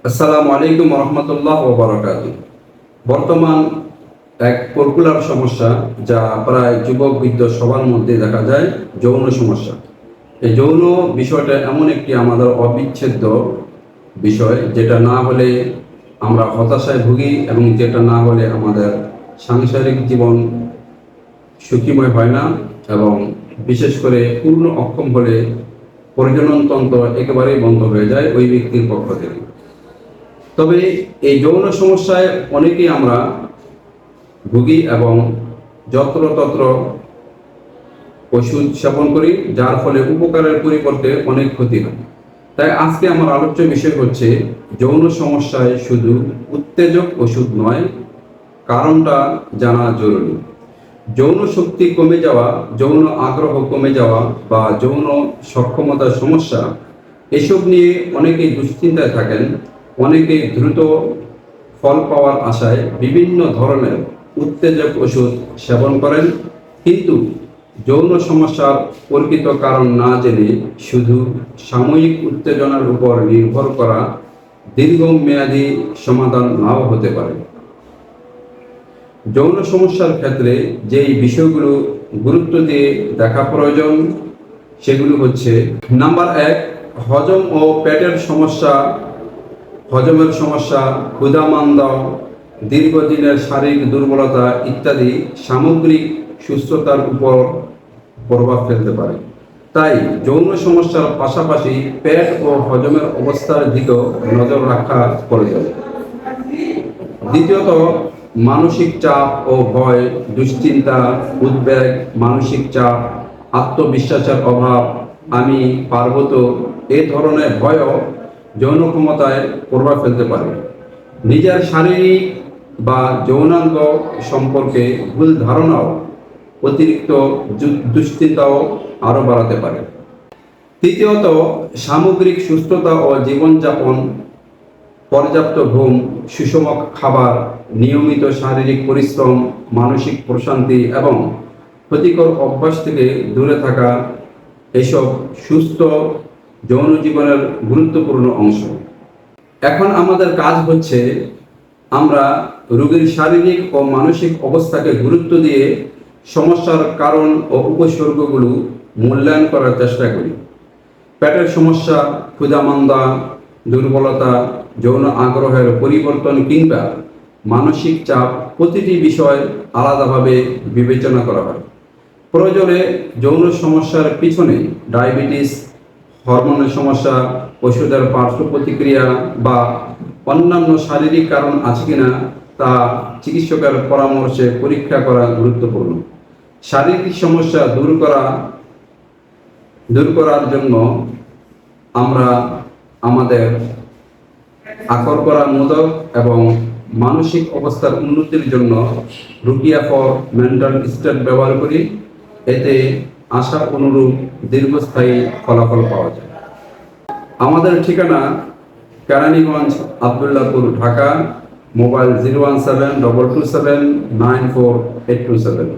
আসসালামু আলাইকুম রহমতুল্লাহ ও বারাকাতু। বর্তমান এক পপুলার সমস্যা যা প্রায় যুবক বৃদ্ধ সবার মধ্যে দেখা যায়, যৌন সমস্যা। এই যৌন বিষয়টা এমন একটি আমাদের অবিচ্ছেদ্য বিষয়, যেটা না হলে আমরা হতাশায় ভুগি এবং যেটা না হলে আমাদের সাংসারিক জীবন সুখীময় হয় না, এবং বিশেষ করে পূর্ণ অক্ষম হলে প্রজনন তন্ত্র একেবারেই বন্ধ হয়ে যায় ওই ব্যক্তির পক্ষ থেকে। তবে এই যৌন সমস্যায় অনেকেই আমরা ভুগি এবং যত্রতত্র ওষুধ সেবন করি, যার ফলে উপকারের পরিবর্তে অনেক ক্ষতি হয়। তাই আজকে আমার আলোচ্য বিষয় হচ্ছে, যৌন সমস্যায় শুধু উত্তেজক ওষুধ নয়, কারণটা জানা জরুরি। যৌন শক্তি কমে যাওয়া, যৌন আগ্রহ কমে যাওয়া বা যৌন সক্ষমতার সমস্যা, এসব নিয়ে অনেকেই দুশ্চিন্তায় থাকেন। অনেকেই দ্রুত ফল পাওয়ার আশায় বিভিন্ন ধরনের উত্তেজক ওষুধ সেবন করেন, কিন্তু যৌন সমস্যার প্রকৃত কারণ না জেনে শুধু সাময়িক উত্তেজনার উপর নির্ভর করা দীর্ঘমেয়াদী সমাধান নাও হতে পারে। যৌন সমস্যার ক্ষেত্রে যেই বিষয়গুলো গুরুত্ব দিয়ে দেখা প্রয়োজন, সেগুলো হচ্ছে: নাম্বার 1, হজম ও পেটের সমস্যা, হজমের সমস্যা, ক্ষুধা-মান্দা, দীর্ঘদিনের শারীরিক দুর্বলতা ইত্যাদি সামগ্রিক সুস্থতার উপর প্রভাব ফেলতে পারে। তাই যৌন সমস্যার পাশাপাশি পেট ও হজমের অবস্থার দিকেও নজর রাখা প্রয়োজন। দ্বিতীয়ত, মানসিক চাপ ও ভয়, দুশ্চিন্তা, উদ্বেগ, মানসিক চাপ, আত্মবিশ্বাসের অভাব, আমি পারব তো, এ ধরনের ভয়ও যৌন ক্ষমতায় প্রভাব ফেলতে পারে। নিজের শারীরিক বা যৌনাঙ্গ সম্পর্কে ভুল ধারণাও অতিরিক্ত দুশ্চিন্তাও আরও বাড়াতে পারে। তৃতীয়ত, সামগ্রিক সুস্থতা ও জীবনযাপন, পর্যাপ্ত ঘুম, সুষম খাবার, নিয়মিত শারীরিক পরিশ্রম, মানসিক প্রশান্তি এবং ক্ষতিকর অভ্যাস থেকে দূরে থাকা, এসব সুস্থ যৌন জীবনের গুরুত্বপূর্ণ অংশ। এখন আমাদের কাজ হচ্ছে, আমরা রোগীর শারীরিক ও মানসিক অবস্থাকে গুরুত্ব দিয়ে সমস্যার কারণ ও উপসর্গগুলো মূল্যায়ন করার চেষ্টা করি। পেটের সমস্যা, ক্ষুধা-মান্দা, দুর্বলতা, যৌন আগ্রহের পরিবর্তন কিংবা মানসিক চাপ, প্রতিটি বিষয় আলাদাভাবে বিবেচনা করা হয়। প্রয়োজনে যৌন সমস্যার পিছনে ডায়াবেটিস, হরমোনের সমস্যা, ওষুধের পার্শ্ব প্রতিক্রিয়া বা অন্যান্য শারীরিক কারণ আছে কিনা তা চিকিৎসকের পরামর্শে পরীক্ষা করা গুরুত্বপূর্ণ। শারীরিক সমস্যা দূর করার জন্য আমরা আমাদের আকর করা মোদক এবং মানসিক অবস্থার উন্নতির জন্য রুকিয়া ফর মেন্টাল স্টেট ব্যবহার করি। এতে আশা অনুরূপ দীর্ঘস্থায়ী ফলাফল পাওয়া যায়। আমাদের ঠিকানা কেরানীগঞ্জ, আবদুল্লাহপুর, ঢাকা। মোবাইল 01722794827।